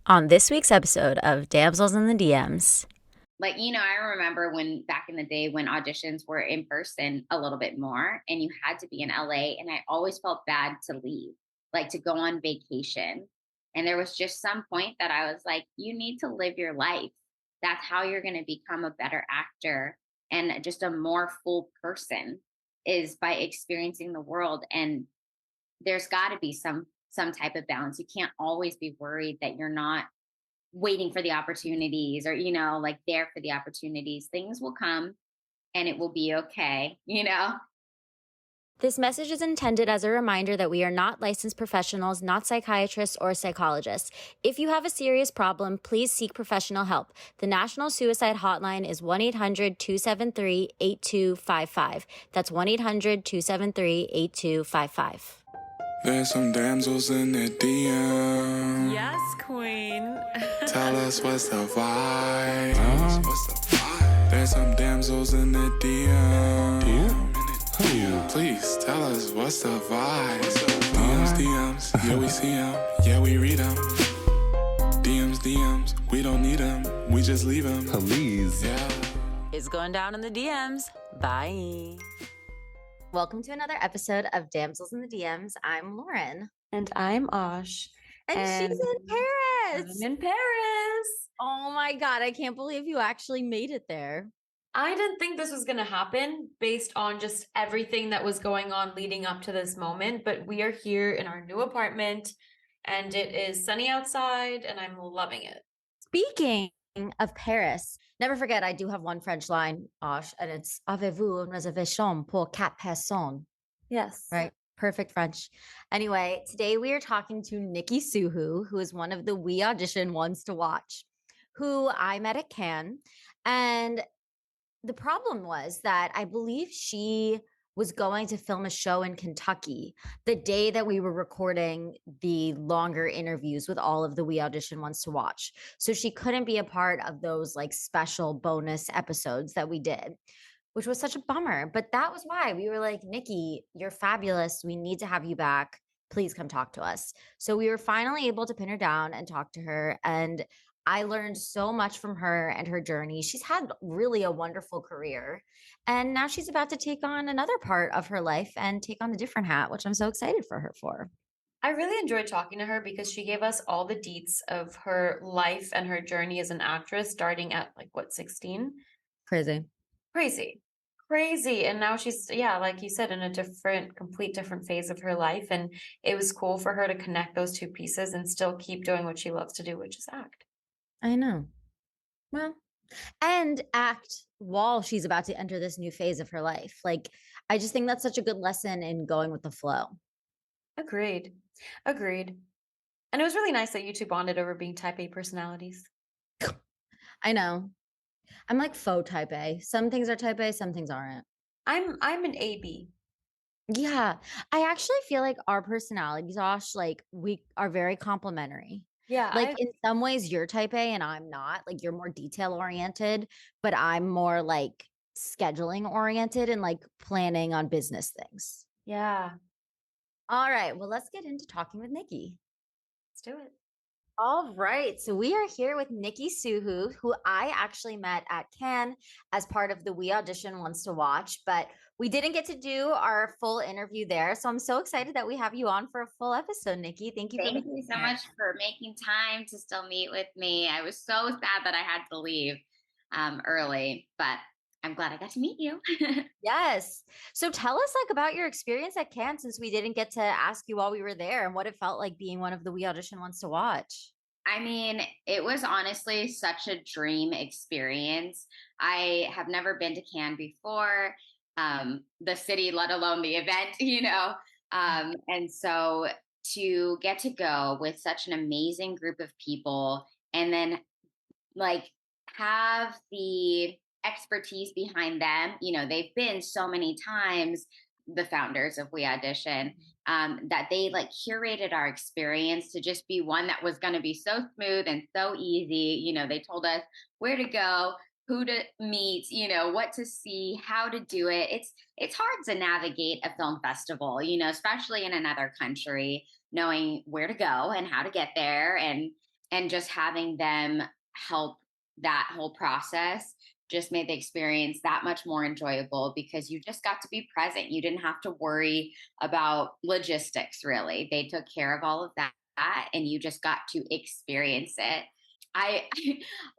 on this week's episode of Damsels in the DMs. I remember when back in the day when auditions were in person a little bit more and you had to be in LA, and I always felt bad to leave, like to go on vacation. And there was just some point that I was like, you need to live your life. That's how you're going to become a better actor and just a more full person, is by experiencing the world. And there's got to be some type of balance. You can't always be worried that you're not waiting for the opportunities, or like there for the opportunities. Things will come and it will be okay. This message is intended as a reminder that we are not licensed professionals, not psychiatrists or psychologists. If you have a serious problem, please seek professional help. The National Suicide Hotline is 1-800-273-8255. That's 1-800-273-8255. There's some damsels in the DM. Yes, queen. Tell us what's the vibe. There's some damsels in the DM. Please tell us what's the vibe. DMs, yeah, we see them, yeah, we read them. DMs, we don't need them, we just leave them. Please. Yeah. It's going down in the DMs. Bye. Welcome to another episode of Damsels in the DMs. I'm Lauren. And I'm Osh. And she's in Paris. I'm in Paris. Oh my God, I can't believe you actually made it there. I didn't think this was going to happen based on just everything that was going on leading up to this moment, but we are here in our new apartment and it is sunny outside and I'm loving it. Speaking of Paris, never forget, I do have one French line, Osh, and it's Avez-vous une réservation pour 4 personnes? Yes. Right? Perfect French. Anyway, today we are talking to Nikki SooHoo, who is one of the We Audition Ones to Watch, who I met at Cannes. And the problem was that I believe she was going to film a show in Kentucky the day that we were recording the longer interviews with all of the We Audition Ones to Watch. So she couldn't be a part of those like special bonus episodes that we did, which was such a bummer. But that was why we were like, Nikki, you're fabulous. We need to have you back. Please come talk to us. So we were finally able to pin her down and talk to her. And I learned so much from her and her journey. She's had really a wonderful career. And now she's about to take on another part of her life and take on a different hat, which I'm so excited for her for. I really enjoyed talking to her because she gave us all the deets of her life and her journey as an actress, starting at 16? Crazy. Crazy. And now she's, yeah, like you said, in a complete different phase of her life. And it was cool for her to connect those two pieces and still keep doing what she loves to do, which is act. I know. Well, and act while she's about to enter this new phase of her life. I just think that's such a good lesson in going with the flow. Agreed. And it was really nice that you two bonded over being type A personalities. I know. I'm like faux type A. Some things are type A, some things aren't. I'm an AB. Yeah. I actually feel like our personalities, Josh, we are very complementary. Yeah. In some ways you're type A and I'm not. You're more detail oriented, but I'm more scheduling oriented and planning on business things. Yeah. All right. Well, let's get into talking with Nikki. Let's do it. All right. So we are here with Nikki SooHoo, who I actually met at Cannes as part of the We Audition Ones to Watch, but we didn't get to do our full interview there. So I'm so excited that we have you on for a full episode, Nikki. Thank you. Thank you so much for making time to still meet with me. I was so sad that I had to leave early, but I'm glad I got to meet you. Yes. So tell us about your experience at Cannes, since we didn't get to ask you while we were there, and what it felt like being one of the We Audition Ones to Watch. I mean, it was honestly such a dream experience. I have never been to Cannes before, the city, let alone the event. And so to get to go with such an amazing group of people and then have the expertise behind them. They've been so many times, the founders of We Audition, that they curated our experience to just be one that was going to be so smooth and so easy. They told us where to go, who to meet, what to see, how to do it. It's hard to navigate a film festival, especially in another country, knowing where to go and how to get there. And and just having them help that whole process just made the experience that much more enjoyable because you just got to be present. You didn't have to worry about logistics, really. They took care of all of that, and you just got to experience it. I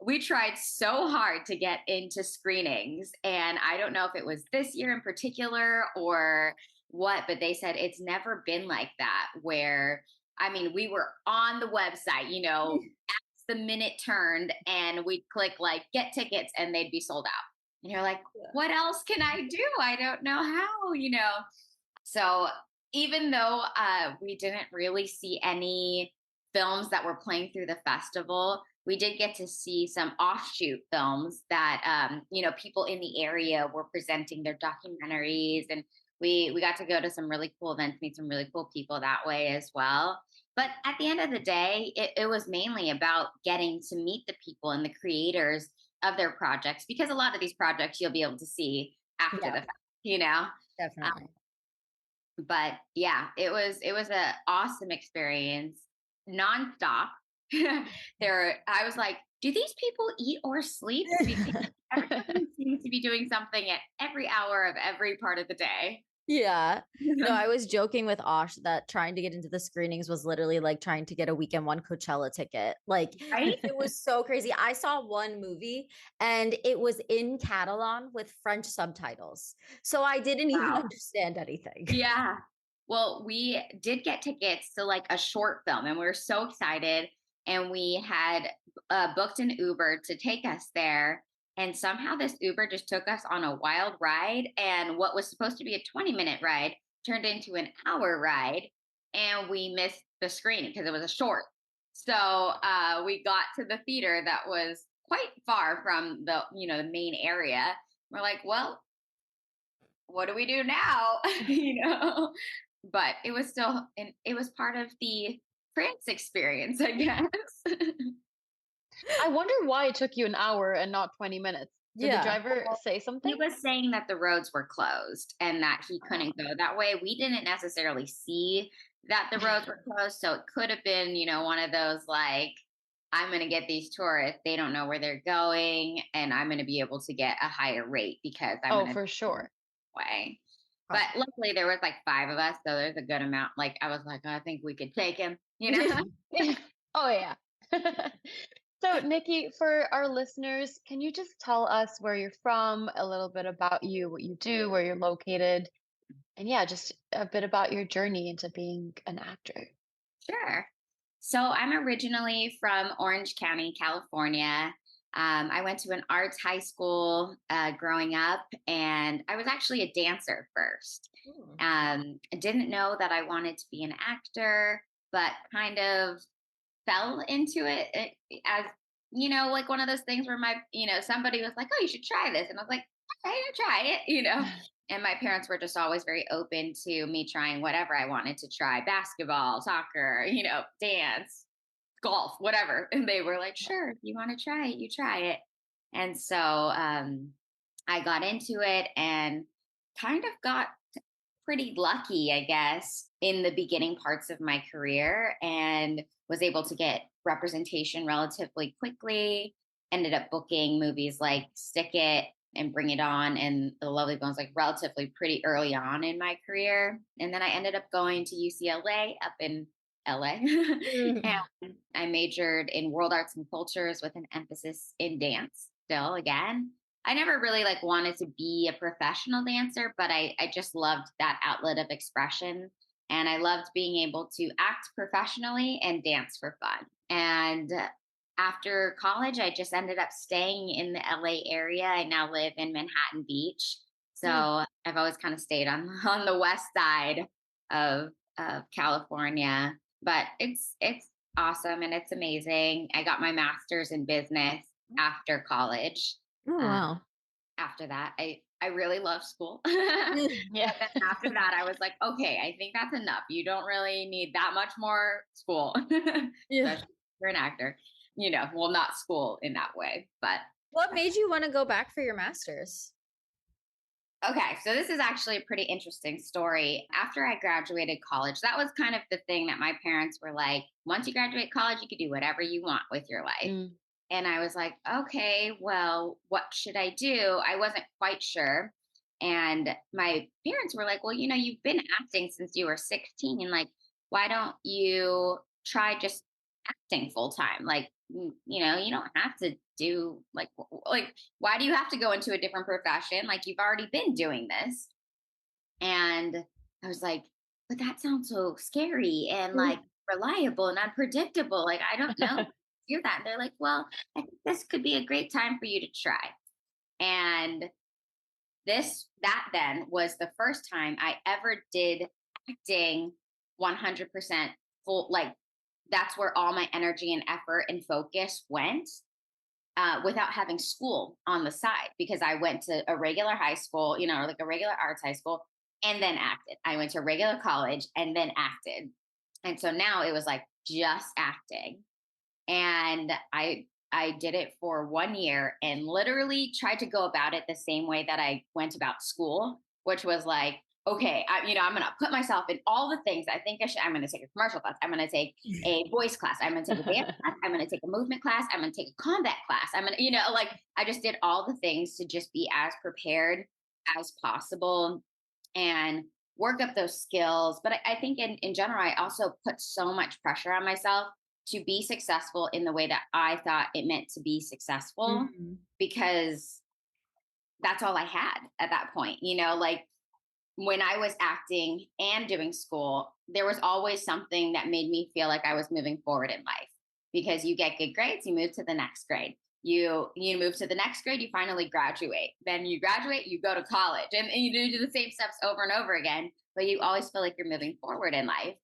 we tried so hard to get into screenings, and I don't know if it was this year in particular or what, but they said it's never been like that where I mean, we were on the website, the minute turned and we'd click like get tickets and they'd be sold out. And you're like, Yeah. what else can I do? I don't know how. So even though we didn't really see any films that were playing through the festival, we did get to see some offshoot films that people in the area were presenting their documentaries, and we got to go to some really cool events, meet some really cool people that way as well. But at the end of the day, it was mainly about getting to meet the people and the creators of their projects, because a lot of these projects you'll be able to see after Yeah, the fact. definitely. But yeah, it was an awesome experience, nonstop. I was like, do these people eat or sleep? Because everyone seems to be doing something at every hour of every part of the day. Yeah. No, I was joking with Osh that trying to get into the screenings was literally like trying to get a weekend one Coachella ticket. Like Right? it was so crazy. I saw one movie and it was in Catalan with French subtitles. So I didn't even Wow. understand anything. Yeah. Well, we did get tickets to like a short film, and we were so excited. And we had booked an Uber to take us there. And somehow this Uber just took us on a wild ride. And what was supposed to be a 20-minute ride turned into an hour ride. And we missed the screening because it was a short. So we got to the theater that was quite far from the main area. We're like, well, what do we do now? But it was still, and it was part of the France experience, I guess. I wonder why it took you an hour and not 20 minutes. Did the Yeah. driver say He something? was saying that the roads were closed and that he couldn't go that way. We didn't necessarily see that the roads were closed. So it could have been, one of those like, I'm going to get these tourists. They don't know where they're going, and I'm going to be able to get a higher rate because I'm Oh, going to for sure. way. But luckily there was like 5 of us, so there's a good amount. Like I was like, I think we could take him, Oh, yeah. So, Nikki, for our listeners, can you just tell us where you're from, a little bit about you, what you do, where you're located, and yeah, just a bit about your journey into being an actor? Sure. So I'm originally from Orange County, California. I went to an arts high school growing up, and I was actually a dancer first. I didn't know that I wanted to be an actor, but kind of fell into it as, like one of those things where somebody was like, oh, you should try this. And I was like, okay, I'll try it. And my parents were just always very open to me trying whatever I wanted to try: basketball, soccer, dance, golf, whatever. And they were like, sure, if you want to try it, you try it. And so I got into it and kind of got pretty lucky, I guess, in the beginning parts of my career, and was able to get representation relatively quickly. Ended up booking movies like Stick It and Bring It On and The Lovely Bones, like relatively pretty early on in my career. And then I ended up going to UCLA up in LA. And I majored in world arts and cultures with an emphasis in dance still again. I never really like wanted to be a professional dancer, but I just loved that outlet of expression. And I loved being able to act professionally and dance for fun. And after college, I just ended up staying in the LA area. I now live in Manhattan Beach. So I've always kind of stayed on the west side of California. But it's awesome and it's amazing. I got my master's in business after college. Oh, wow. After that, I really love school. Yeah. But then after that, I was like, okay, I think that's enough. You don't really need that much more school, Yeah. especially for an actor. Well, not school in that way, but What made you want to go back for your master's? Okay, so this is actually a pretty interesting story. After I graduated college, that was kind of the thing that my parents were like, once you graduate college, you can do whatever you want with your life. Mm, And I was like, okay, well, what should I do? I wasn't quite sure. And my parents were like, well, you've been acting since you were 16. Like, why don't you try just acting full time? Like, you don't have to do like, why do you have to go into a different profession? Like, you've already been doing this. And I was like, but that sounds so scary and like reliable and unpredictable. Like, I don't know. Hear that. And they're like, well, I think this could be a great time for you to try. And that then was the first time I ever did acting 100% full. Like, that's where all my energy and effort and focus went, without having school on the side, because I went to a regular high school, like a regular arts high school, and then acted. I went to a regular college and then acted. And so now it was like just acting. And I did it for 1 year and literally tried to go about it the same way that I went about school, which was like, okay, I'm going to put myself in all the things I think I should. I'm going to take a commercial class. I'm going to take a voice class. I'm going to take a dance class. I'm going to take a movement class. I'm going to take a combat class. I'm going to, like, I just did all the things to just be as prepared as possible and work up those skills. But I think in general, I also put so much pressure on myself to be successful in the way that I thought it meant to be successful, Mhm. because that's all I had at that point. Like, when I was acting and doing school, there was always something that made me feel like I was moving forward in life, because you get good grades, you move to the next grade. You move to the next grade, you finally graduate. Then you graduate, you go to college, and you do the same steps over and over again, but you always feel like you're moving forward in life.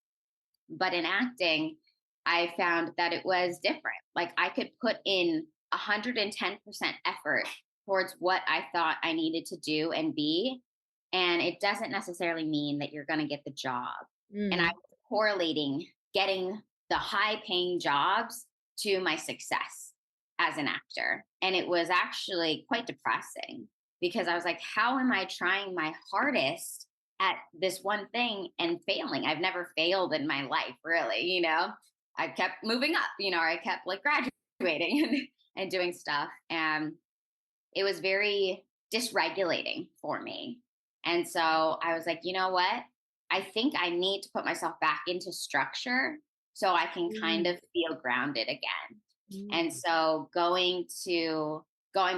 But in acting, I found that it was different. Like, I could put in 110% effort towards what I thought I needed to do and be. And it doesn't necessarily mean that you're going to get the job. And I Mm. was correlating getting the high paying jobs to my success as an actor. And it was actually quite depressing, because I was like, how am I trying my hardest at this one thing and failing? I've never failed in my life, really. I kept moving up, or I kept like graduating and doing stuff. And it was very dysregulating for me. And so I was like, you know what? I think I need to put myself back into structure so I can kind Mm. of feel grounded again. And Mm. so going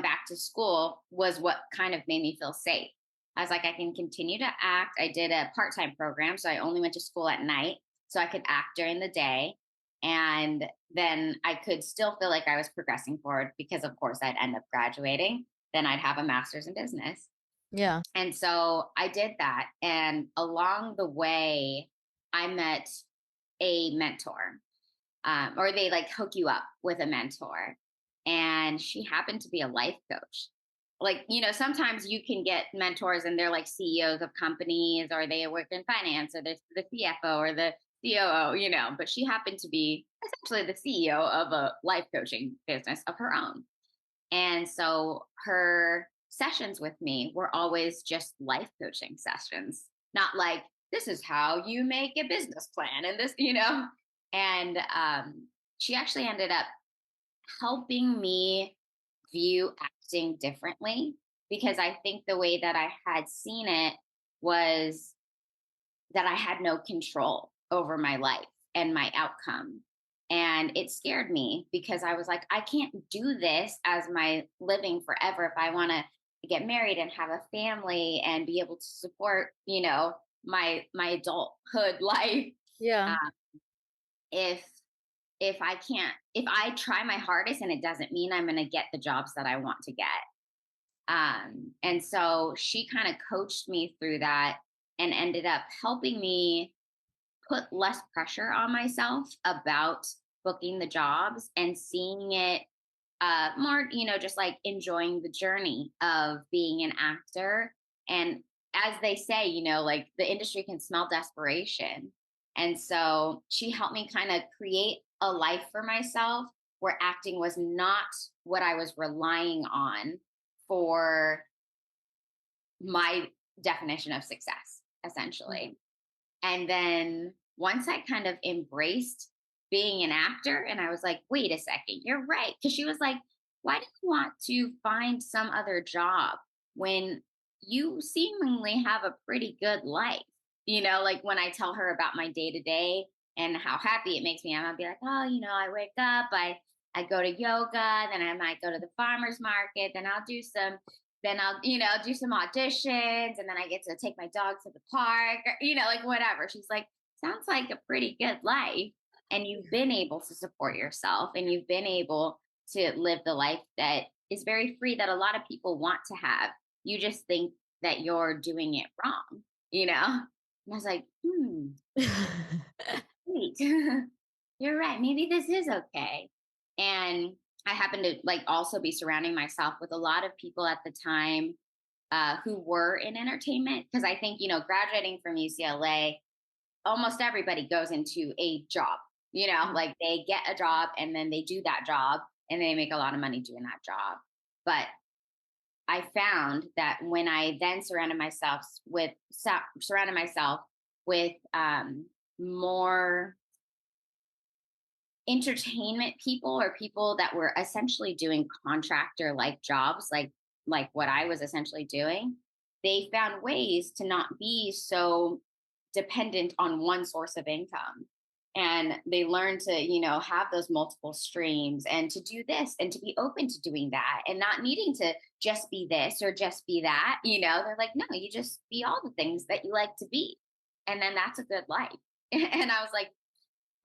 back to school was what kind of made me feel safe. I was like, I can continue to act. I did a part-time program, so I only went to school at night so I could act during the day. And then I could still feel like I was progressing forward, because of course I'd end up graduating. Then I'd have a master's in business. Yeah. And so I did that. And along the way, I met a mentor, or they like hook you up with a mentor. And she happened to be a life coach. Like, sometimes you can get mentors and they're like CEOs of companies, or they work in finance, or they're the CFO or the COO, but she happened to be essentially the CEO of a life coaching business of her own. And so her sessions with me were always just life coaching sessions, not like, this is how you make a business plan and this. And she actually ended up helping me view acting differently, because I think the way that I had seen it was that I had no control over my life and my outcome. And it scared me, because I was like, I can't do this as my living forever if I want to get married and have a family and be able to support, my adulthood life. Yeah. Uh, if if I try my hardest and it doesn't mean I'm going to get the jobs that I want to get. And so she kind of coached me through that and ended up helping me put less pressure on myself about booking the jobs and seeing it more, just like enjoying the journey of being an actor. And as they say, like the industry can smell desperation. And so she helped me kind of create a life for myself where acting was not what I was relying on for my definition of success, essentially. And then once I kind of embraced being an actor, and I was like, wait a second, you're right. Because she was like, why do you want to find some other job when you seemingly have a pretty good life? Like when I tell her about my day to day and how happy it makes me, I'll be like, oh, I wake up, I go to yoga, then I might go to the farmer's market, then I'll, do some auditions, and then I get to take my dog to the park, or, like whatever. She's like, sounds like a pretty good life. And you've been able to support yourself, and you've been able to live the life that is very free that a lot of people want to have. You just think that you're doing it wrong, And I was like, wait, you're right. Maybe this is okay. And I happened to like also be surrounding myself with a lot of people at the time who were in entertainment. Because I think, graduating from UCLA, almost everybody goes into a job, like they get a job and then they do that job and they make a lot of money doing that job. But I found that when I then surrounded myself with more entertainment people, or people that were essentially doing contractor like jobs, like what I was essentially doing, they found ways to not be so dependent on one source of income. And they learned to, have those multiple streams and to do this and to be open to doing that and not needing to just be this or just be that. They're like, no, you just be all the things that you like to be. And then that's a good life. And I was like,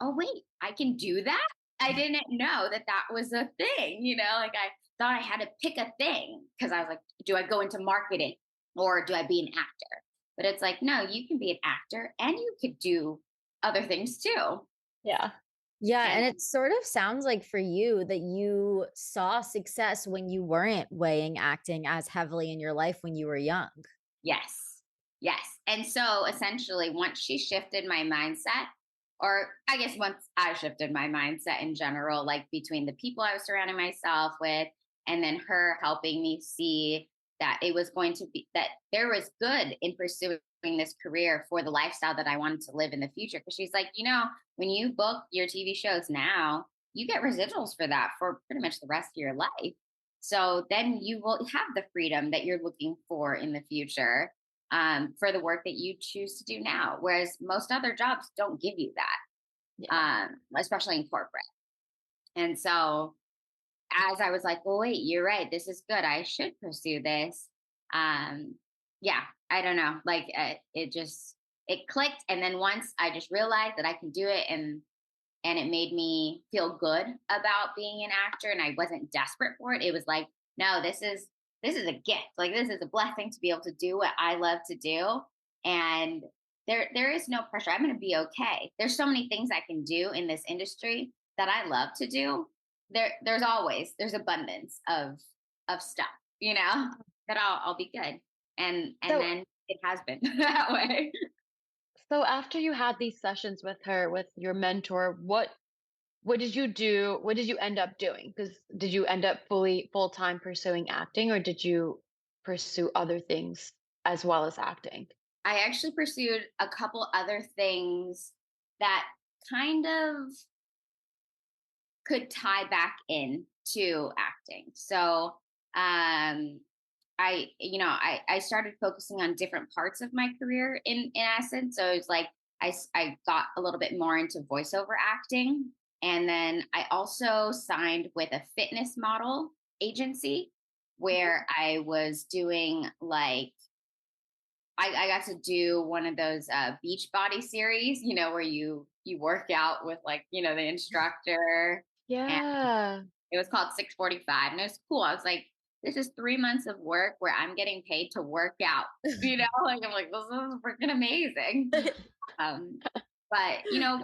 oh, wait, I can do that? I didn't know that that was a thing, like I thought I had to pick a thing because I was like, do I go into marketing or do I be an actor? But it's like, no, you can be an actor and you could do other things too. Yeah. Yeah, and And it sort of sounds like for you that you saw success when you weren't weighing acting as heavily in your life when you were young. yes, yes. And so essentially, once she shifted my mindset, or I guess once I shifted my mindset in general, like between the people I was surrounding myself with, and then her helping me see that it was going to be that there was good in pursuing this career for the lifestyle that I wanted to live in the future. Because she's like, when you book your TV shows now, you get residuals for that for pretty much the rest of your life. So then you will have the freedom that you're looking for in the future, for the work that you choose to do now. Whereas most other jobs don't give you that, Yeah. especially in corporate. And so as I was like, well, wait, you're right. This is good. I should pursue this. Um, yeah, I don't know. Like it clicked. And then once I just realized that I can do it, and it made me feel good about being an actor, and I wasn't desperate for it. It was like, no, this is a gift. Like this is a blessing to be able to do what I love to do. And there is no pressure. I'm going to be okay. There's so many things I can do in this industry that I love to do. There's abundance of stuff, that I'll be good. And So, then it has been that way. so after you had these sessions with her, with your mentor, what did you do? What did you end up doing? Because did you end up full time pursuing acting, or did you pursue other things as well as acting? I actually pursued a couple other things that kind of could tie back in to acting. So I started focusing on different parts of my career in essence. So it's like I got a little bit more into voiceover acting. And then I also signed with a fitness model agency where I was doing like I got to do one of those beach body series, where you work out with like, the instructor. And Yeah. it was called 645. And it was cool. I was like, this is 3 months of work where I'm getting paid to work out. Like I'm like, this is freaking amazing. Um, but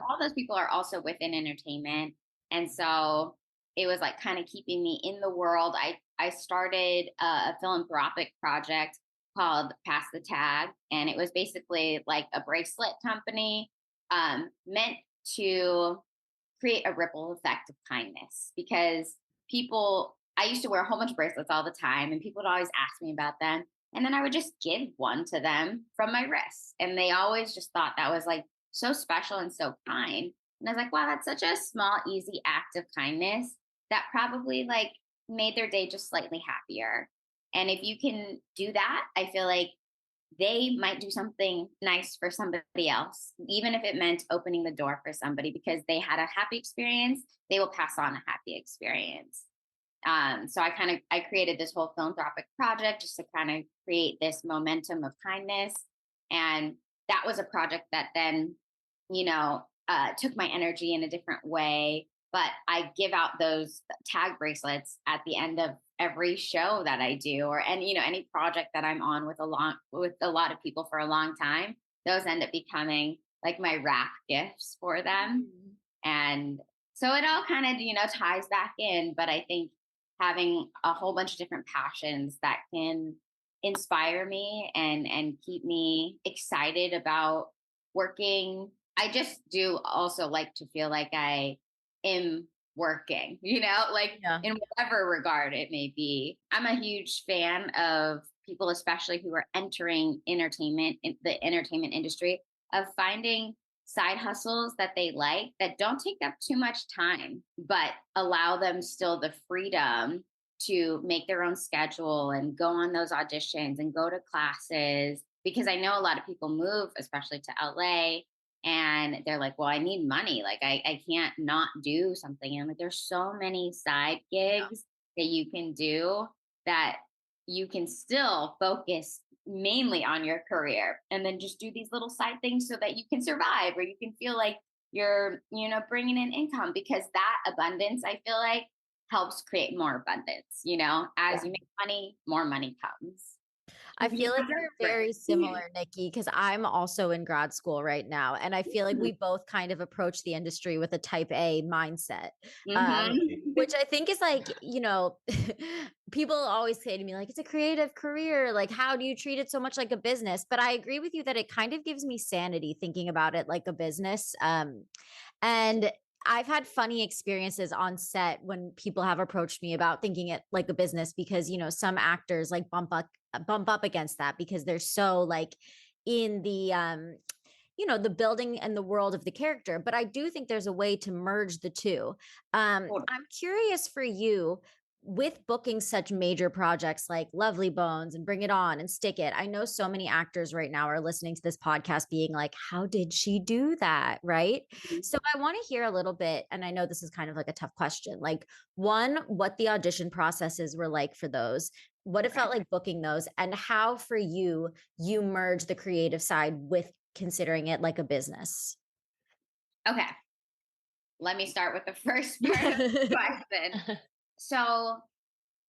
all those people are also within entertainment. And so it was like kind of keeping me in the world. I started a philanthropic project called Pass the Tag. And it was basically like a bracelet company, meant to create a ripple effect of kindness, because I used to wear a whole bunch of bracelets all the time and people would always ask me about them. And then I would just give one to them from my wrist. And they always just thought that was like so special and so kind. And I was like, wow, that's such a small, easy act of kindness that probably like made their day just slightly happier. And if you can do that, I feel like they might do something nice for somebody else, even if it meant opening the door for somebody because they had a happy experience, they will pass on a happy experience. So I created this whole philanthropic project just to kind of create this momentum of kindness. And that was a project that then, took my energy in a different way. But I give out those tag bracelets at the end of every show that I do, or any project that I'm on with a lot of people for a long time. Those end up becoming like my wrap gifts for them. Mhm. And so it all kind of, ties back in. But I think having a whole bunch of different passions that can inspire me and keep me excited about working. I just do also like to feel like I am working, like Yeah. in whatever regard it may be. I'm a huge fan of people, especially who are entering the entertainment industry, of finding side hustles that they like that don't take up too much time, but allow them still the freedom to make their own schedule and go on those auditions and go to classes. Because I know a lot of people move, especially to LA, and they're like, well, I need money. Like, I can't not do something. And I'm like, there's so many side gigs that you can do that you can still focus mainly on your career and then just do these little side things so that you can survive or you can feel like you're, bringing in income, because that abundance, I feel like, helps create more abundance. As you make money, more money comes. I You feel like have we're your very similar, Nikki, because I'm also in grad school right now. And I feel like we both kind of approach the industry with a type A mindset, which I think is like, people always say to me, like, it's a creative career. Like, how do you treat it so much like a business? But I agree with you that it kind of gives me sanity thinking about it like a business. And I've had funny experiences on set when people have approached me about thinking it like a business because, some actors like bump up against that because they're so like in the building and the world of the character. But I do think there's a way to merge the two. I'm curious for you, with booking such major projects like Lovely Bones and Bring It On and Stick It. I know so many actors right now are listening to this podcast being like, how did she do that? Right. So I want to hear a little bit. And I know this is kind of like a tough question. Like, one, what the audition processes were like for those, what it felt like booking those, and how for you merge the creative side with considering it like a business. Okay. Let me start with the first part of the question. So,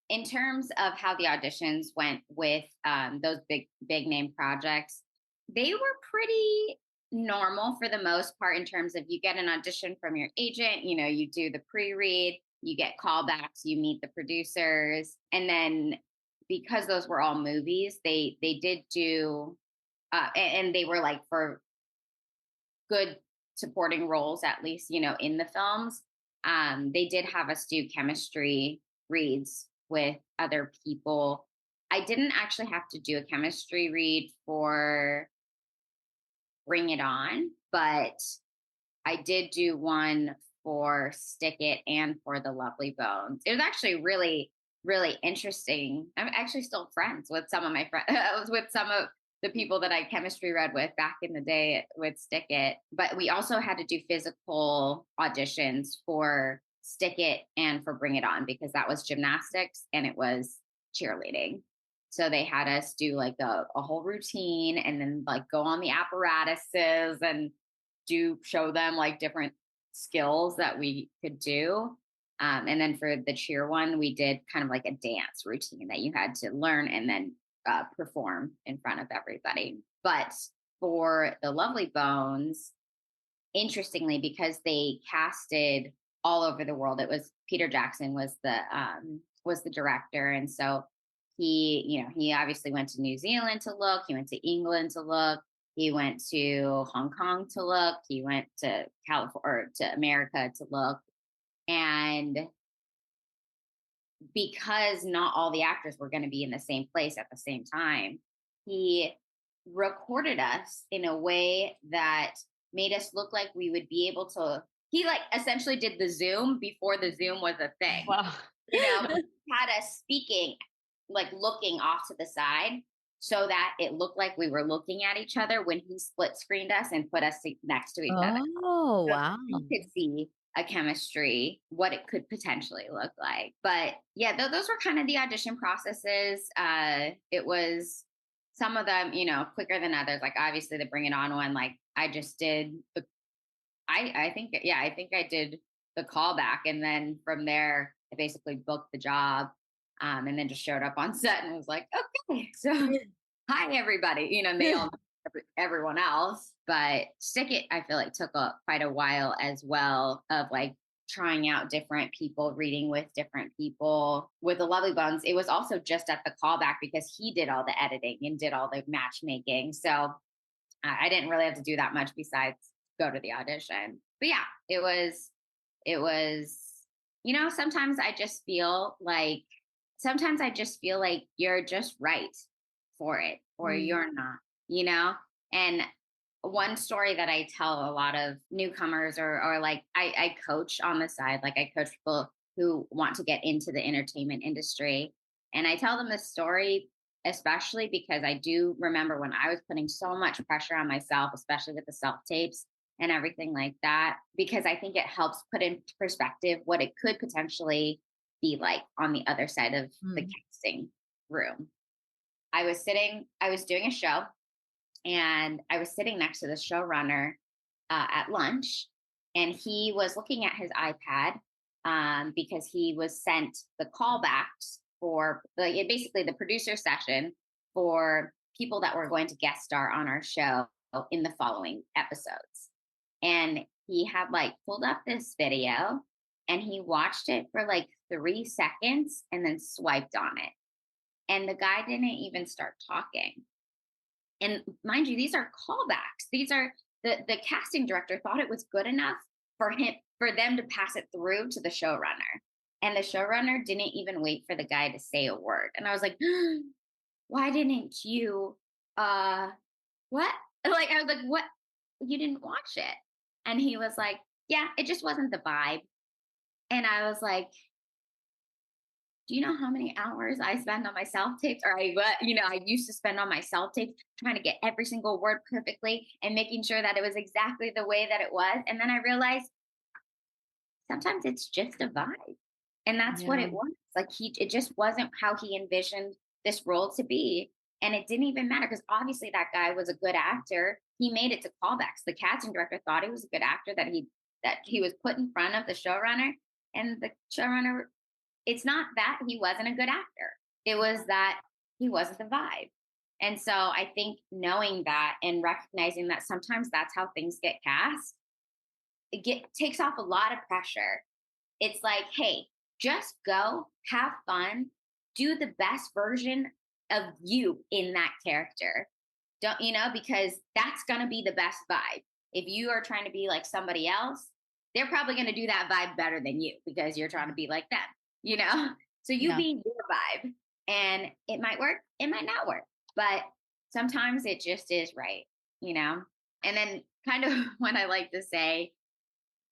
in terms of how the auditions went with those big name projects, they were pretty normal for the most part. In terms of, you get an audition from your agent, you do the pre-read, you get callbacks, you meet the producers, and then because those were all movies, they did do, and they were like for good supporting roles, at least, in the films. They did have us do chemistry reads with other people. I didn't actually have to do a chemistry read for Bring It On, but I did do one for Stick It and for The Lovely Bones. It was actually really, really interesting. I'm actually still friends with some of my friends, with some of the people that I chemistry read with back in the day with Stick It. But we also had to do physical auditions for Stick It and for Bring It On, because that was gymnastics and it was cheerleading. So they had us do like a whole routine and then like go on the apparatuses and show them like different skills that we could do. And then for the cheer one, we did kind of like a dance routine that you had to learn and then perform in front of everybody. But for the Lovely Bones, interestingly, because they casted all over the world, it was Peter Jackson was the director, and so he obviously went to New Zealand to look, he went to England to look, he went to Hong Kong to look, he went to California or to America to look, and because not all the actors were going to be in the same place at the same time, he recorded us in a way that made us look like we would be able to. He like essentially did the Zoom before the Zoom was a thing. Wow. Had us speaking, like looking off to the side so that it looked like we were looking at each other when he split screened us and put us next to each other. Oh, So wow. you could see a chemistry, what it could potentially look like. But yeah, those were kind of the audition processes. It was some of them, quicker than others. Like obviously the Bring It On one, like I just did I think I did the callback, and then from there I basically booked the job, and then just showed up on set and was like, okay, so hi everybody, and they all know everyone else. But Stick It, I feel like took quite a while as well, of like trying out different people, reading with different people. With the Lovely Bones, it was also just at the callback because he did all the editing and did all the matchmaking. So I didn't really have to do that much besides go to the audition. But yeah, it was, sometimes I just feel like you're just right for it or you're not, and one story that I tell a lot of newcomers or like I coach on the side, like I coach people who want to get into the entertainment industry. And I tell them this story, especially because I do remember when I was putting so much pressure on myself, especially with the self tapes and everything like that, because I think it helps put into perspective what it could potentially be like on the other side of the casting room. I was doing a show, and I was sitting next to the showrunner at lunch, and he was looking at his iPad because he was sent the callbacks for basically the producer session for people that were going to guest star on our show in the following episodes. And he had like pulled up this video, and he watched it for like 3 seconds and then swiped on it. And the guy didn't even start talking. And mind you, these are callbacks. These are the casting director thought it was good enough for them to pass it through to the showrunner. And the showrunner didn't even wait for the guy to say a word. And I was like, why didn't you what? Like I was like, what? You didn't watch it? And he was like, yeah, it just wasn't the vibe. And I was like, do you know how many hours I spend on my self tapes? Or I used to spend on my self tapes trying to get every single word perfectly and making sure that it was exactly the way that it was. And then I realized sometimes it's just a vibe. And that's what it was. Like it just wasn't how he envisioned this role to be. And it didn't even matter because obviously that guy was a good actor. He made it to callbacks. The casting director thought he was a good actor that he was put in front of the showrunner. And the showrunner, it's not that he wasn't a good actor. It was that he wasn't the vibe. And so I think knowing that and recognizing that sometimes that's how things get cast, takes off a lot of pressure. It's like, hey, just go, have fun, do the best version of you in that character. Don't, because that's going to be the best vibe. If you are trying to be like somebody else, they're probably going to do that vibe better than you because you're trying to be like them, So you be your vibe, and it might work, it might not work, but sometimes it just is right, And then kind of what I like to say,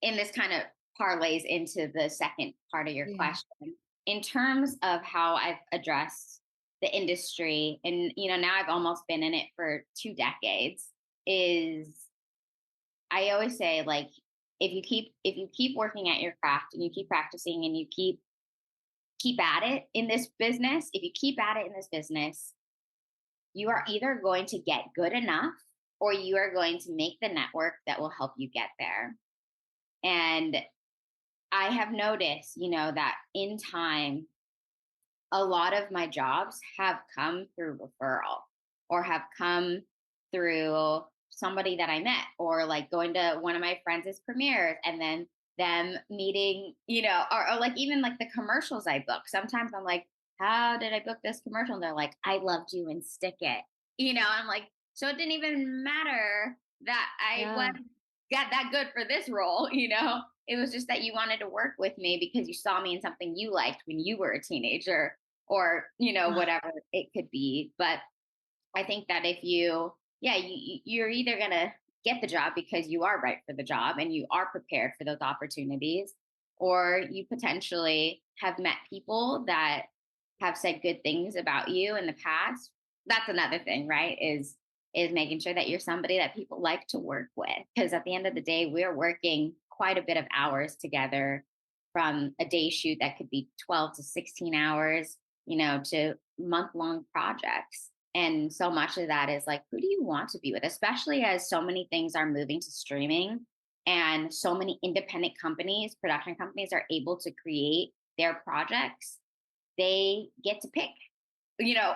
and this kind of parlays into the second part of your question, in terms of how I've addressed the industry, and now I've almost been in it for 2 decades, is I always say, like, if you keep working at your craft and you keep practicing and you keep at it in this business, you are either going to get good enough or you are going to make the network that will help you get there. And I have noticed, that in time, a lot of my jobs have come through referral or have come through somebody that I met, or like going to one of my friends' premieres and then them meeting, or like even like the commercials I book. Sometimes I'm like, how did I book this commercial? And they're like, I loved you in Stick It. I'm like, so it didn't even matter that I wasn't got that good for this role, It was just that you wanted to work with me because you saw me in something you liked when you were a teenager, or, whatever it could be. But I think that if you're either going to get the job because you are right for the job and you are prepared for those opportunities, or you potentially have met people that have said good things about you in the past. That's another thing, right? Is making sure that you're somebody that people like to work with, because at the end of the day, we're working quite a bit of hours together, from a day shoot that could be 12 to 16 hours, to month-long projects. And so much of that is like, who do you want to be with? Especially as so many things are moving to streaming, and so many independent companies, production companies, are able to create their projects. They get to pick, you know,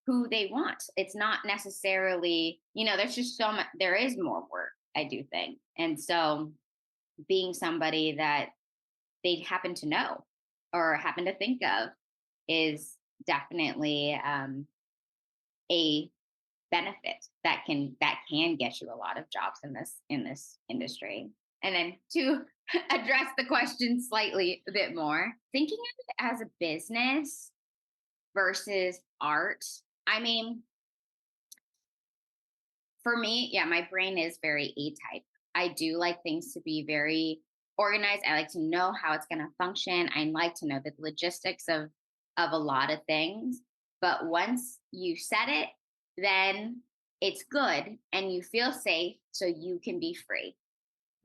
who they want. It's not necessarily, there's just so much, there is more work, I do think. And so being somebody that they happen to know or happen to think of is definitely a benefit that can get you a lot of jobs in this industry. And then to address the question slightly a bit more, thinking of it as a business versus art. I mean, for me, yeah, my brain is very A-type. I do like things to be very organized. I like to know how it's going to function. I like to know the logistics of a lot of things. But once you set it, then it's good and you feel safe, so you can be free.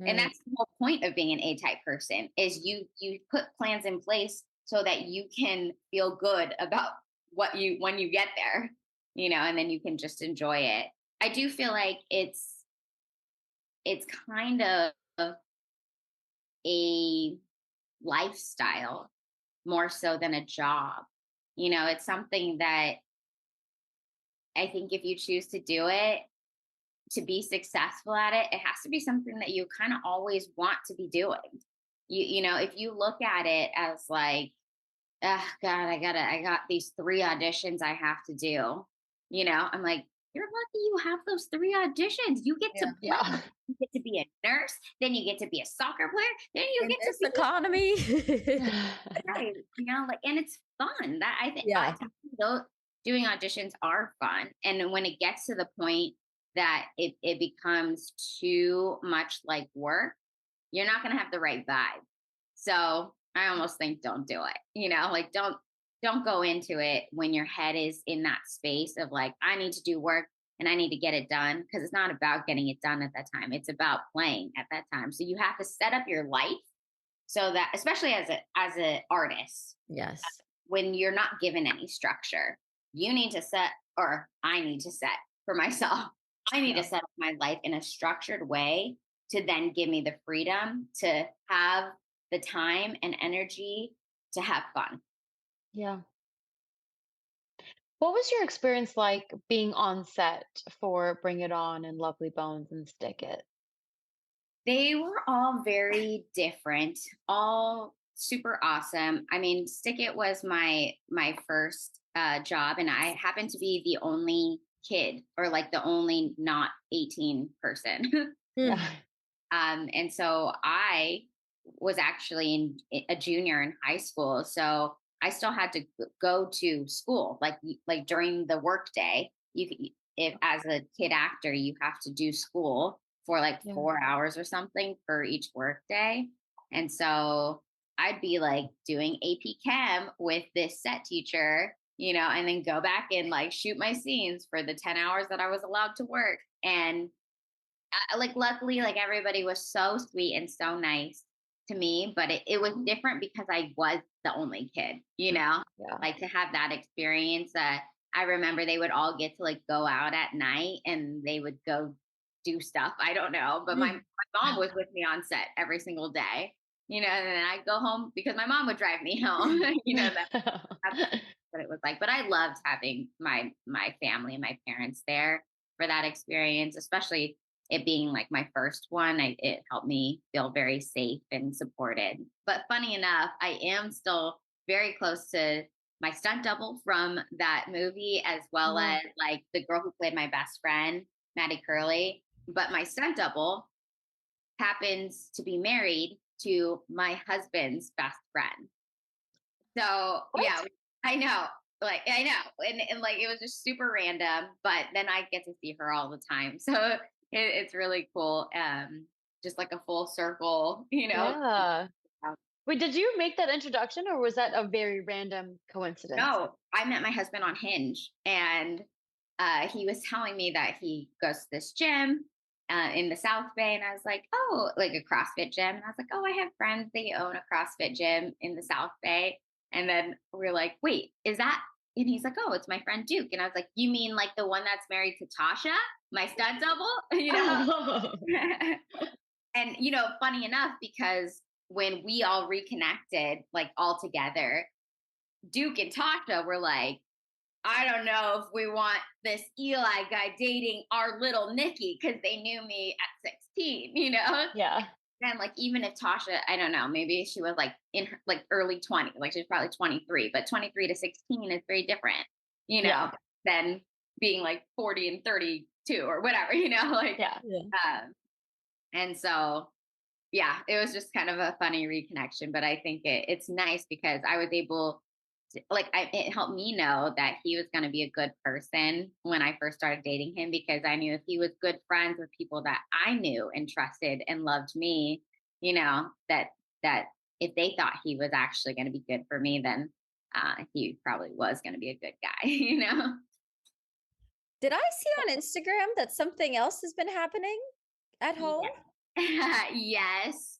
And that's the whole point of being an A-type person, is you put plans in place so that you can feel good about when you get there, and then you can just enjoy it. I do feel like it's kind of a lifestyle more so than a job. It's something that I think if you choose to do it, to be successful at it, it has to be something that you kind of always want to be doing. If you look at it as like, oh God, I got these 3 auditions I have to do. I'm like, you're lucky you have those 3 auditions. You get to play. Yeah. You get to be a nurse, then you get to be a soccer player, then you In get to this be economy. right. And it's fun. That I think Yeah. doing auditions are fun. And when it gets to the point that it becomes too much like work, you're not going to have the right vibe. So I almost think don't do it. Like don't go into it when your head is in that space of like, I need to do work and I need to get it done, because it's not about getting it done at that time. It's about playing at that time. So you have to set up your life so that, especially as an artist, Yes. when you're not given any structure, you need to set, or I need to set for myself. I need to set up my life in a structured way to then give me the freedom to have the time and energy to have fun. Yeah. What was your experience like being on set for Bring It On and Lovely Bones and Stick It? They were all very different, all super awesome. I mean, Stick It was my first job, and I happened to be the only kid, or like the only not 18 person. Yeah. And so I was actually a junior in high school, so I still had to go to school, like during the workday. If as a kid actor, you have to do school for like Yeah. 4 hours or something for each workday. And so I'd be like doing AP Chem with this set teacher, and then go back and like shoot my scenes for the 10 hours that I was allowed to work. And like luckily, like everybody was so sweet and so nice to me, but it was different because I was the only kid, Yeah. like to have that experience. I remember they would all get to like go out at night and they would go do stuff. I don't know, but my mom was with me on set every single day, and then I'd go home because my mom would drive me home. That's what it was like. But I loved having my family and my parents there for that experience, especially it being like my first one. It helped me feel very safe and supported. But funny enough, I am still very close to my stunt double from that movie, as well as like the girl who played my best friend, Maddie Curley. But my stunt double, happens to be married to my husband's best friend. So yeah, I know. Like I know. And like it was just super random, but then I get to see her all the time. So it's really cool. Just like a full circle, Yeah. Wait, did you make that introduction or was that a very random coincidence? No, I met my husband on Hinge, and he was telling me that he goes to this gym in the South Bay, and I was like, oh, like a CrossFit gym. And I was like, oh, I have friends they own a CrossFit gym in the South Bay, and then we are like, wait, is that? And he's like, oh, it's my friend Duke, and I was like, you mean like the one that's married to Tasha, my stud double, And funny enough, because when we all reconnected, like all together, Duke and Tasha were like, I don't know if we want this Eli guy dating our little Nikki, because they knew me at 16, Yeah. And like, even if Tasha, I don't know, maybe she was like in her like early 20s, like she's probably 23, but 23 to 16 is very different, Yeah. than being like 40 and 32 or whatever, like, Yeah. and so, yeah, it was just kind of a funny reconnection, but I think it's nice because I was able to, like, it helped me know that he was going to be a good person when I first started dating him, because I knew if he was good friends with people that I knew and trusted and loved me, that if they thought he was actually going to be good for me, then he probably was going to be a good guy, Did I see on Instagram that something else has been happening at home? Yes.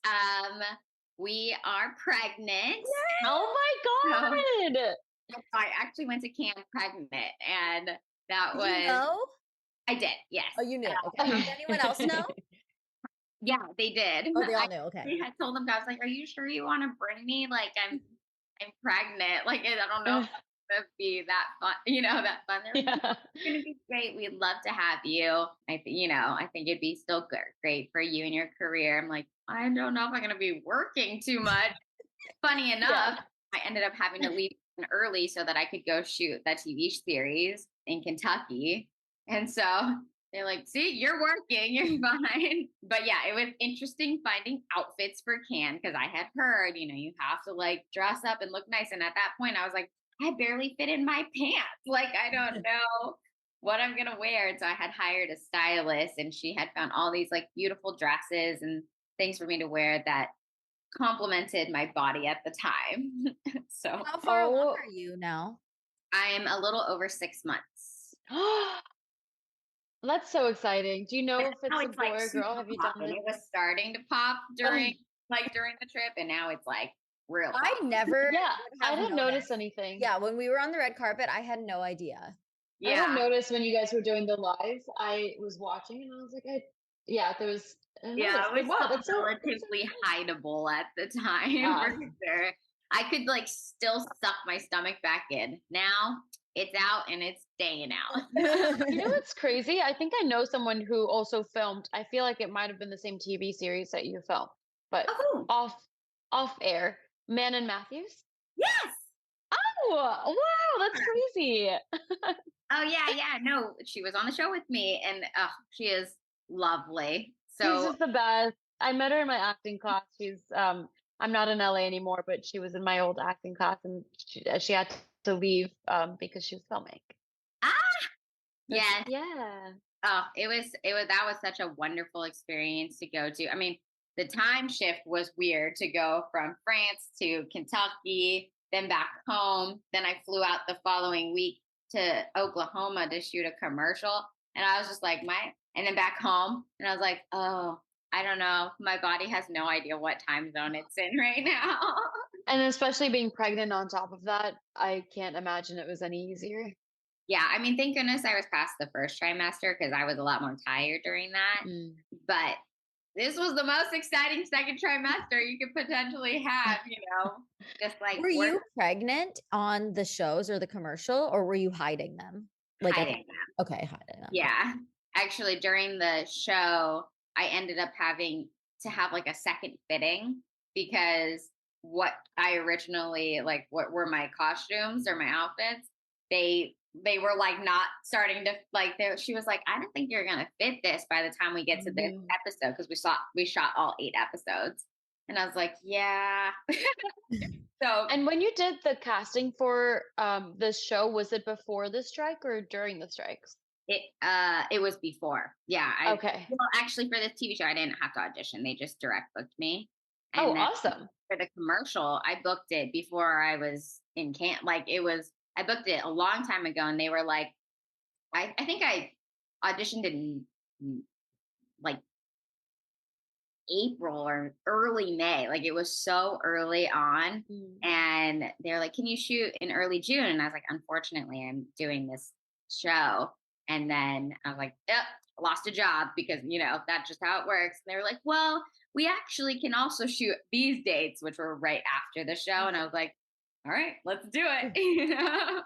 We are pregnant. Oh my God. I actually went to camp pregnant, and that Did was you know? I did. Yes. Oh, you knew. Okay. Did anyone else know? Yeah, they did. Oh, they all knew. Okay. I had told them, I was like, "Are you sure you want to bring me? Like, I'm pregnant. Like, I don't know if it's gonna be that fun. That fun. They're like, Yeah. it's gonna be great. We'd love to have you. I think it'd be still great for you and your career." I'm like, I don't know if I'm gonna be working too much. Funny enough, I ended up having to leave early so that I could go shoot that TV series in Kentucky. And so they're like, see, you're working, you're fine. But yeah, it was interesting finding outfits for Cannes, because I had heard, you have to like dress up and look nice. And at that point, I was like, I barely fit in my pants. Like, I don't know what I'm going to wear. And so I had hired a stylist, and she had found all these like beautiful dresses and things for me to wear that complimented my body at the time. So How far along are you now? I'm a little over 6 months. That's so exciting. Do you know if Now it's a boy or girl? Have you done popping. it? It was starting to pop during the trip, and now it's like real. I never. Yeah, would I have didn't notice noticed. anything. Yeah, when we were on the red carpet, I had no idea. I didn't Yeah. notice when you guys were doing the live. I was watching and I was like, there was. Yeah, it was wow, that's so relatively hideable at the time. Yeah. For sure. I could like still suck my stomach back in. Now it's out and it's staying out. You know what's crazy? I think I know someone who also filmed. I feel like it might have been the same TV series that you filmed, but Oh, off air. Man and Matthews. yes. Oh, wow, that's crazy. Oh yeah. No, she was on the show with me, and she is lovely. She's So just the best. I met her in my acting class. I'm not in LA anymore, but she was in my old acting class, and she had to leave because she was filming. yeah. Yeah. Oh, that was such a wonderful experience to go to. I mean, the time shift was weird to go from France to Kentucky, then back home. Then I flew out the following week to Oklahoma to shoot a commercial. And I was just like, and then back home. And I was like, oh, I don't know. My body has no idea what time zone it's in right now. And especially being pregnant on top of that, I can't imagine it was any easier. Yeah, I mean, thank goodness I was past the first trimester, because I was a lot more tired during that. But this was the most exciting second trimester you could potentially have, just like. Were you pregnant on the shows or the commercial, or were you hiding them? Like hiding them? Okay, hiding them. Yeah. Actually, during the show, I ended up having to have like a second fitting, because what I originally, like, what were my costumes or my outfits, they were like not starting to like she was like, I don't think you're gonna fit this by the time we get to this Mhm. episode, because we shot all 8 episodes. And I was like, yeah. So And when you did the casting for this show, was it before the strike or during the strikes? it was before. Yeah. Okay. Well, actually, for this TV show I didn't have to audition. They just direct booked me. Oh, And then awesome. for the commercial, I booked it before I was in camp. Like I booked it a long time ago, and they were like, I think I auditioned in like April or early May. Like it was so early on. Mm. And they're like, can you shoot in early June? And I was like, unfortunately, I'm doing this show. And then I was like, yep, I lost a job because, that's just how it works. And they were like, well, we actually can also shoot these dates, which were right after the show. And I was like, all right, let's do it.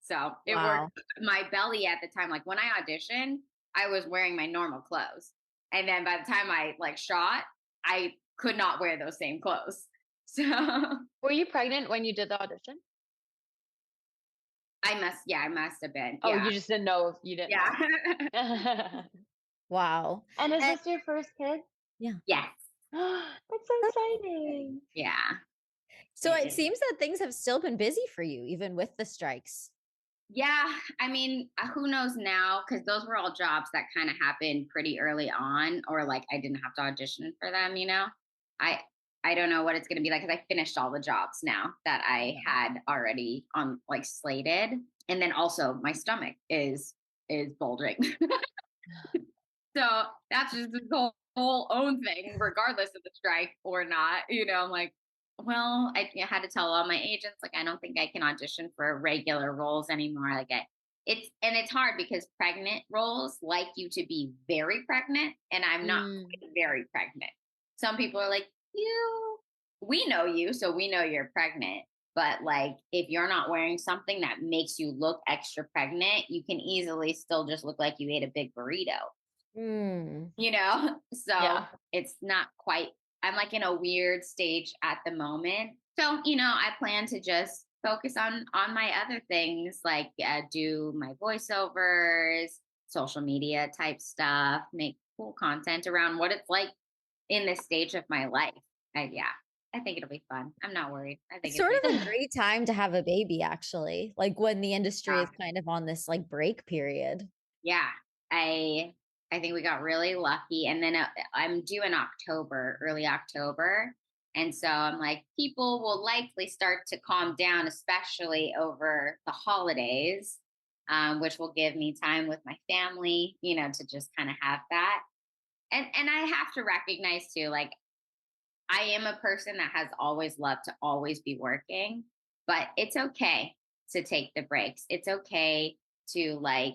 So it Wow. worked. My belly at the time, like when I auditioned, I was wearing my normal clothes. And then by the time I like shot, I could not wear those same clothes. So Were you pregnant when you did the audition? I must have been. Oh, Yeah. you just didn't know if you didn't Yeah. know. Wow. And is And this your first kid? Yes. That's so exciting. Yeah. so it seems that things have still been busy for you, even with the strikes. Yeah. I mean, who knows now? Because those were all jobs that kind of happened pretty early on, or like I didn't have to audition for them. I I don't know what it's going to be like, because I finished all the jobs now that I Yeah. had already on like slated. And then also my stomach is bulging. So that's just the whole own thing, regardless of the strike or not. I'm like, well, I had to tell all my agents, like, I don't think I can audition for regular roles anymore. Like, it's hard because pregnant roles like you to be very pregnant, and I'm not Mm. very pregnant. Some people are like, we know you, so we know you're pregnant. But like, if you're not wearing something that makes you look extra pregnant, you can easily still just look like you ate a big burrito. Mm. So Yeah. it's not quite, I'm like in a weird stage at the moment. So, I plan to just focus on my other things, like do my voiceovers, social media type stuff, make cool content around what it's like in this stage of my life. Yeah, I think it'll be fun. I'm not worried. I think It's it'll sort be of fun. a great time to have a baby, actually, like when the industry Yeah. is kind of on this like break period. Yeah, I think we got really lucky, and then I'm due in October, early October, and so I'm like, people will likely start to calm down, especially over the holidays, which will give me time with my family, to just kind of have that. And I have to recognize too, like I am a person that has always loved to always be working, but it's okay to take the breaks. It's okay to like,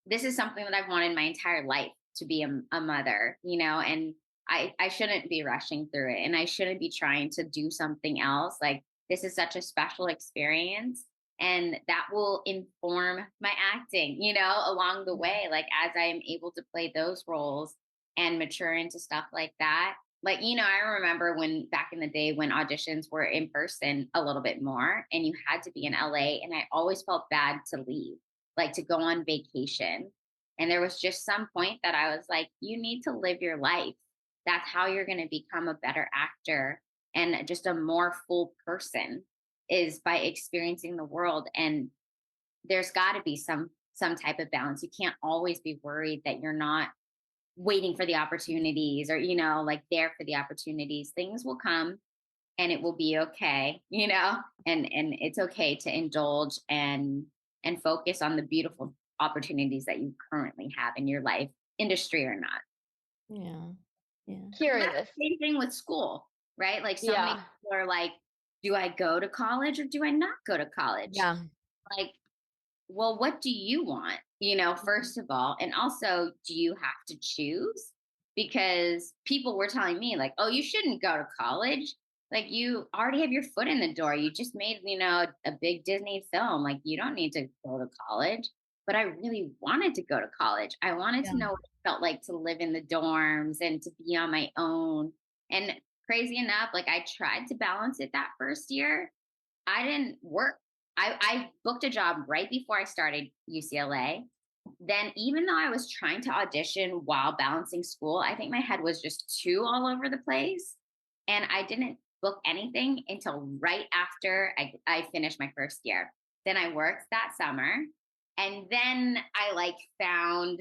this is something that I've wanted my entire life, to be a mother, and I shouldn't be rushing through it, and I shouldn't be trying to do something else. Like, this is such a special experience, and that will inform my acting, along the way, like as I am able to play those roles and mature into stuff like that. Like, I remember when back in the day when auditions were in person a little bit more, and you had to be in LA, and I always felt bad to leave, like to go on vacation. And there was just some point that I was like, you need to live your life. That's how you're going to become a better actor and just a more full person, is by experiencing the world. And there's got to be some type of balance. You can't always be worried that you're not waiting for the opportunities, or like there for the opportunities. Things will come, and it will be okay, and it's okay to indulge and focus on the beautiful opportunities that you currently have in your life, industry or not. Yeah. Yeah. And that's Curious. the same thing with school, right? Like, so many Yeah. people are like, do I go to college or do I not go to college? Yeah. Like, well, what do you want? First of all, and also, do you have to choose? Because people were telling me, like, oh, you shouldn't go to college. Like, you already have your foot in the door. You just made, a big Disney film. Like, you don't need to go to college. But I really wanted to go to college. I wanted Yeah. to know what it felt like to live in the dorms and to be on my own. And crazy enough, like I tried to balance it that first year. I didn't work I booked a job right before I started UCLA. Then, even though I was trying to audition while balancing school, I think my head was just too all over the place. And I didn't book anything until right after I finished my first year. Then I worked that summer. And then I like found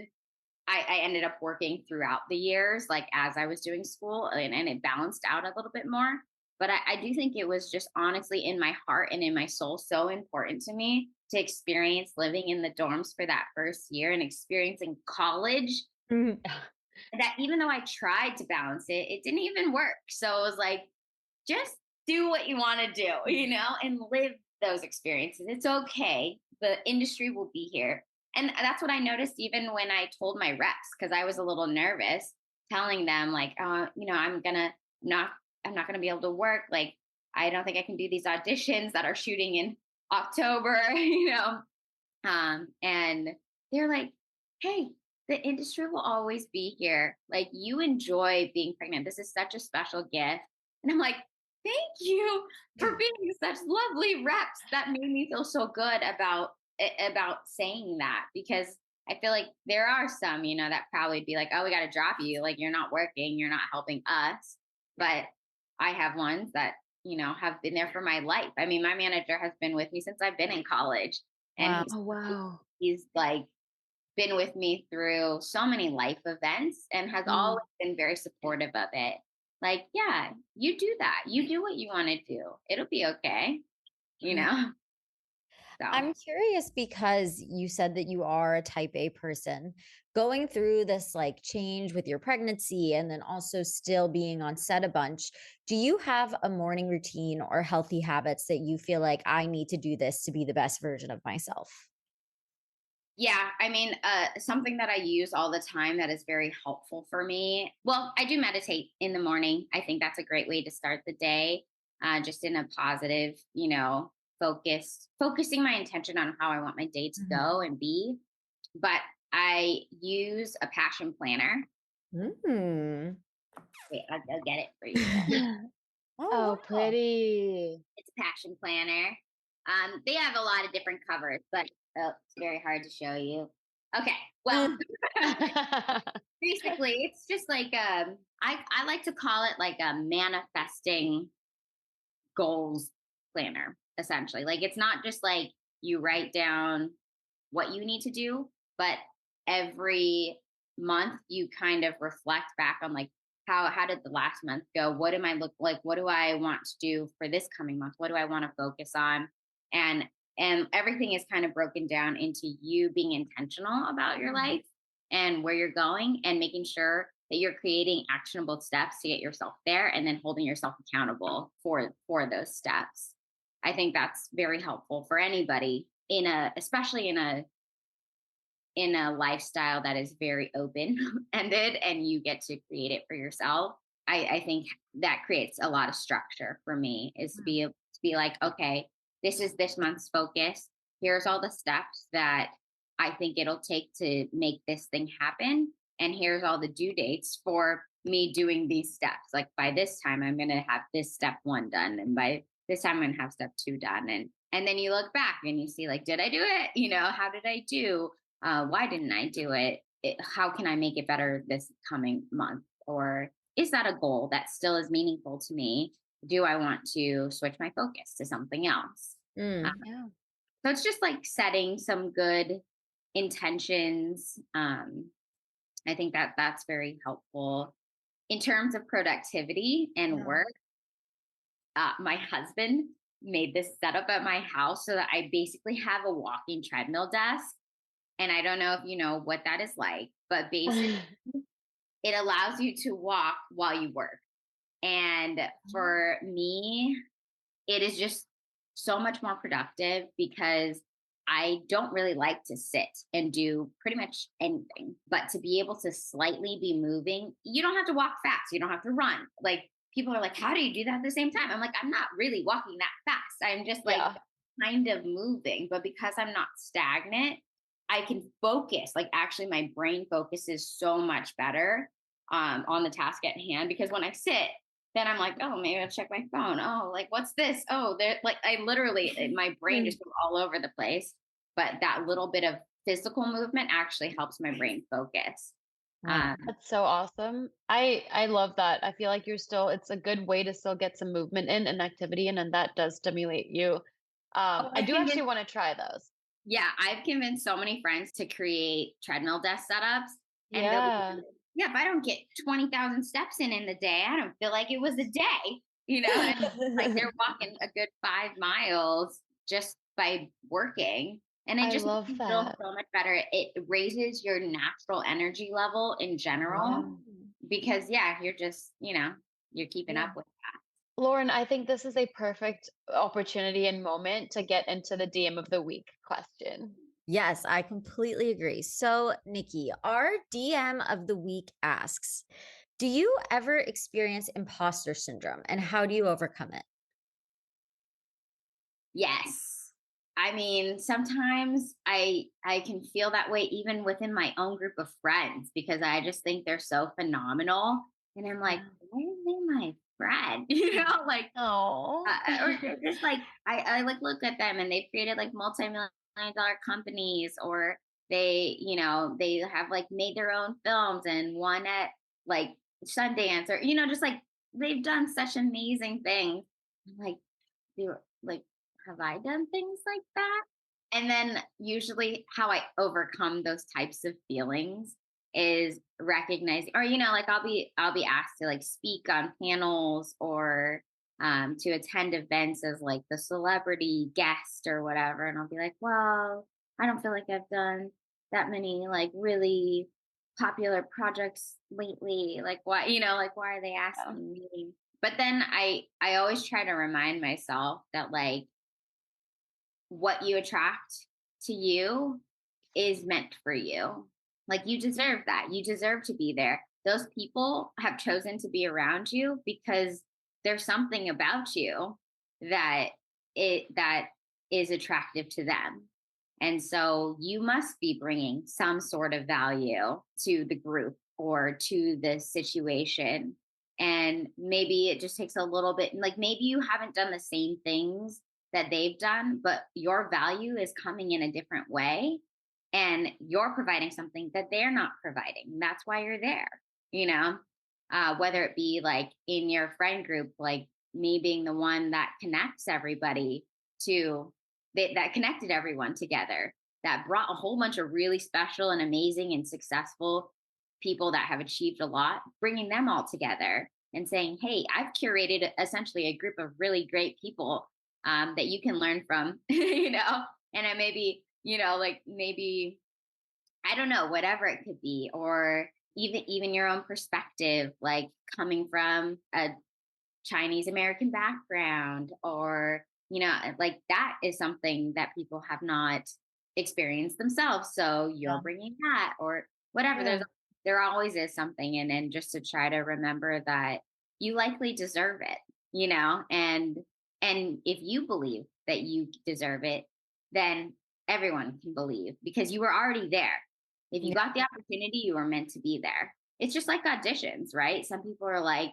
I ended up working throughout the years, like as I was doing school, and it balanced out a little bit more. But I do think it was just honestly in my heart and in my soul so important to me to experience living in the dorms for that first year and experiencing college Mhm. that even though I tried to balance it, it didn't even work. So it was like, just do what you want to do, and live those experiences. It's okay. The industry will be here. And that's what I noticed even when I told my reps, because I was a little nervous telling them, like, not, I'm not going to be able to work. Like, I don't think I can do these auditions that are shooting in October, and they're like, hey, the industry will always be here. Like, you enjoy being pregnant. This is such a special gift. And I'm like, thank you for being such lovely reps. That made me feel so good about saying that, because I feel like there are some, that probably be like, oh, we got to drop you. Like, you're not working, you're not helping us. But I have ones that, have been there for my life. I mean, my manager has been with me since I've been in college. And Wow. Oh, wow. he's like been with me through so many life events and has always been very supportive of it. Like, yeah, you do that. You do what you want to do. It'll be okay, you Yeah. know? So, I'm curious because you said that you are a type A person. Going through this like change with your pregnancy and then also still being on set a bunch, do you have a morning routine or healthy habits that you feel like I need to do this to be the best version of myself? yeah, I mean, something that I use all the time that is very helpful for me. Well, I do meditate in the morning. I think that's a great way to start the day, just in a positive, focusing my intention on how I want my day to Mhm. go and be. But I use a passion planner. Mm. Wait, I'll get it for you. Oh, Oh, wow. pretty. It's a passion planner. They have a lot of different covers, but it's very hard to show you. Okay, well, basically, it's just like I like to call it like a manifesting goals planner. Essentially, like it's not just like you write down what you need to do, but every month you kind of reflect back on like how did the last month go? What am I look like? What do I want to do for this coming month? What do I want to focus on? And and everything is kind of broken down into you being intentional about your life and where you're going and making sure that you're creating actionable steps to get yourself there and then holding yourself accountable for those steps. I think that's very helpful for anybody especially in a lifestyle that is very open ended and you get to create it for yourself. I think that creates a lot of structure for me is to be like, okay, this is this month's focus. Here's all the steps that I think it'll take to make this thing happen. And here's all the due dates for me doing these steps. Like by this time, I'm going to have this step one done. And by this time, I'm going to have step two done. And then you look back and you see like, did I do it? How did I do? Why didn't I do it? How can I make it better this coming month? Or is that a goal that still is meaningful to me? Do I want to switch my focus to something else? Uh, Mm. Yeah. so it's just like setting some good intentions. I think that that's very helpful in terms of productivity and Yeah. work. My husband made this setup at my house so that I basically have a walking treadmill desk. And I don't know if you know what that is like, but basically it allows you to walk while you work. And for me, it is just so much more productive because I don't really like to sit and do pretty much anything, but to be able to slightly be moving, you don't have to walk fast. You don't have to run. Like people are like, how do you do that at the same time? I'm like, I'm not really walking that fast. I'm just like Yeah. kind of moving, but because I'm not stagnant, I can focus. Like actually my brain focuses so much better on the task at hand because when I sit, then I'm like, oh, maybe I'll check my phone. Oh, like, what's this? Oh, there, like, I literally, my brain just goes all over the place. But that little bit of physical movement actually helps my brain focus. Wow. That's so awesome. I love that. I feel like you're still it's a good way to still get some movement in and activity in, and that does stimulate you. Oh, I do actually want to try those. yeah, I've convinced so many friends to create treadmill desk setups, and they'll be Yeah. like, yeah, if I don't get 20,000 steps in the day, I don't feel like it was a day, and like they're walking a good 5 miles just by working. And it I just makes love you feel that. so much better. It raises your natural energy level in Yeah. general because, yeah, you're just, you're keeping Yeah. up with. Lauren, I think this is a perfect opportunity and moment to get into the DM of the week question. Yes, I completely agree. So, Nikki, our DM of the week asks, do you ever experience imposter syndrome and how do you overcome it? Yes. I mean, sometimes I can feel that way even within my own group of friends because I just think they're so phenomenal. And I'm like, Yeah. why are they my friend? Like, Oh. or just like I like look at them and they've created like multi-million dollar companies, or they have like made their own films and won at like Sundance, or just like they've done such amazing things. I'm like, do like have I done things like that? And then usually how I overcome those types of feelings is recognizing, or like I'll be asked to like speak on panels, or to attend events as like the celebrity guest or whatever, and I'll be like, well, I don't feel like I've done that many like really popular projects lately. Like, why, like, why are they Yeah. asking me? But then I always try to remind myself that like what you attract to you is meant for you. Like, you deserve that. You deserve to be there. Those people have chosen to be around you because there's something about you that that is attractive to them. And so you must be bringing some sort of value to the group or to the situation. And maybe it just takes a little bit, like maybe you haven't done the same things that they've done, but your value is coming in a different way, and you're providing something that they're not providing. That's why you're there, whether it be like in your friend group, like me being the one that connects everybody to that connected everyone together, that brought a whole bunch of really special and amazing and successful people that have achieved a lot, bringing them all together and saying, hey, I've curated essentially a group of really great people that you can learn from, and I maybe, like maybe, I don't know, whatever it could be, or even your own perspective, like coming from a Chinese American background, or, like that is something that people have not experienced themselves. So you're Yeah. bringing that, or whatever. Yeah. There always is something. And then just to try to remember that you likely deserve it, and if you believe that you deserve it, then everyone can believe because you were already there. If you Yeah. got the opportunity, you were meant to be there. It's just like auditions, right? Some people are like,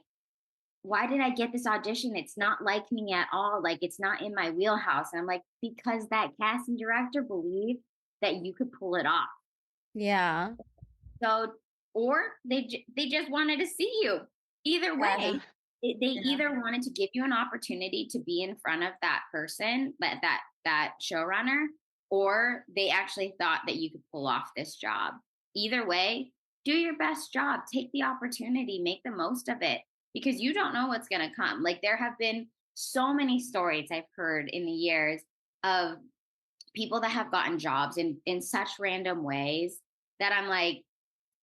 why did I get this audition? It's not like me at all. Like, it's not in my wheelhouse. And I'm like, because that casting director believed that you could pull it off. Yeah. So, or they just wanted to see you. Either Yeah. way, they Yeah. either wanted to give you an opportunity to be in front of that person, that showrunner, or they actually thought that you could pull off this job. Either way, do your best job. Take the opportunity, make the most of it, because you don't know what's going to come. Like, there have been so many stories I've heard in the years of people that have gotten jobs in such random ways that I'm like,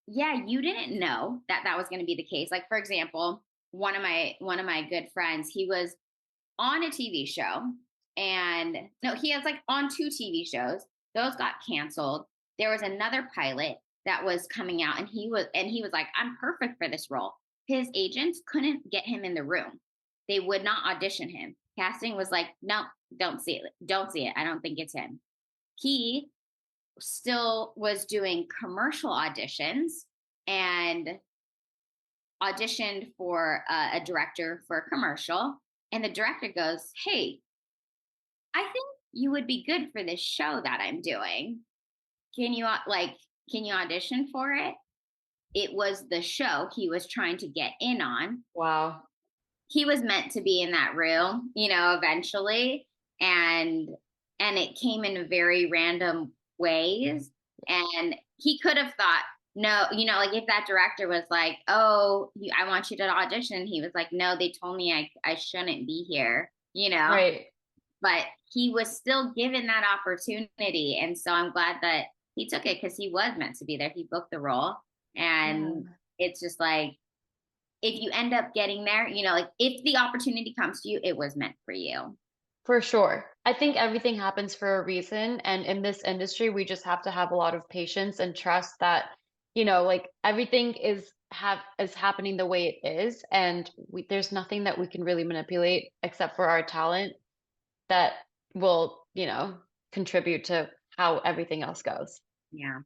yeah, you didn't know that that was going to be the case. Like, for example, one of my good friends, he was on a TV show, and no, he has like on 2 TV shows. Those got canceled. There was another pilot that was coming out, and he was like, I'm perfect for this role. His agents couldn't get him in the room. They would not audition him. Casting was like, no, don't see it. Don't see it. I don't think it's him. He still was doing commercial auditions and auditioned for a director for a commercial, and the director goes, "Hey, I think you would be good for this show that I'm doing. Can you audition for it?" It was the show he was trying to get in on. Wow. He was meant to be in that room, eventually. And it came in very random ways. And he could have thought, no, like if that director was like, "Oh, I want you to audition," he was like, "No, they told me I shouldn't be here," Right. but he was still given that opportunity. And so I'm glad that he took it, because he was meant to be there. He booked the role. And it's just like, if you end up getting there, like if the opportunity comes to you, it was meant for you. For sure. I think everything happens for a reason. And in this industry, we just have to have a lot of patience and trust that, like everything is happening the way it is. And there's nothing that we can really manipulate except for our talent that will, contribute to how everything else goes. Yeah.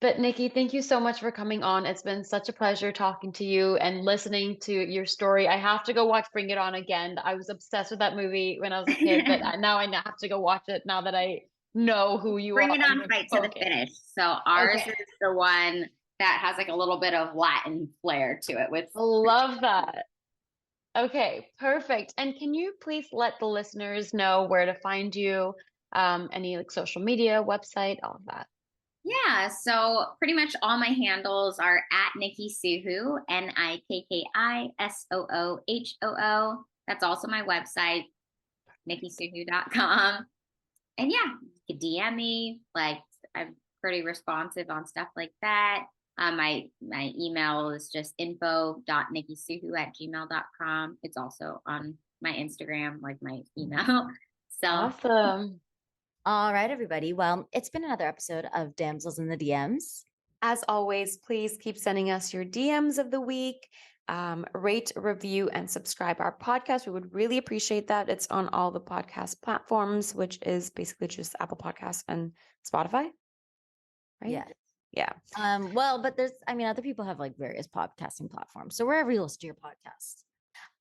But Nikki, thank you so much for coming on. It's been such a pleasure talking to you and listening to your story. I have to go watch Bring It On again. I was obsessed with that movie when I was a kid, but now I have to go watch it now that I know who you Bring are. It On, Fight to the Finish. So ours is the one that has like a little bit of Latin flair to it. With Love that. Okay, perfect. And can you please let the listeners know where to find you? Any like social media, website, all of that. Yeah, so pretty much all my handles are at Nikki SooHoo, NIKKISOOHOO. That's also my website, nikkisoohoo.com. And yeah, you can DM me. Like, I'm pretty responsive on stuff like that. My email is just info.nikkisoohoo@gmail.com. It's also on my Instagram, like my email. So Awesome. All right, everybody. Well, it's been another episode of Damsels in the DMs. As always, please keep sending us your DMs of the week. Rate, review, and subscribe our podcast. We would really appreciate that. It's on all the podcast platforms, which is basically just Apple Podcasts and Spotify. Right? Yeah. Yeah. Well, but other people have like various podcasting platforms. So wherever you listen to your podcast.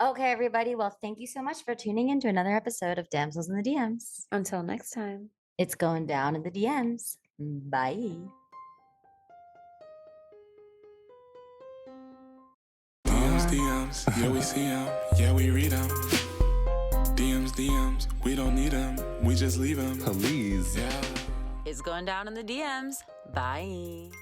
Okay, everybody. Well, thank you so much for tuning in to another episode of Damsels in the DMs. Until next time. It's going down in the DMs. Bye. DMs, yeah, we see them, yeah, we read them. DMs, we don't need them, we just leave them. Please. Yeah. It's going down in the DMs. Bye.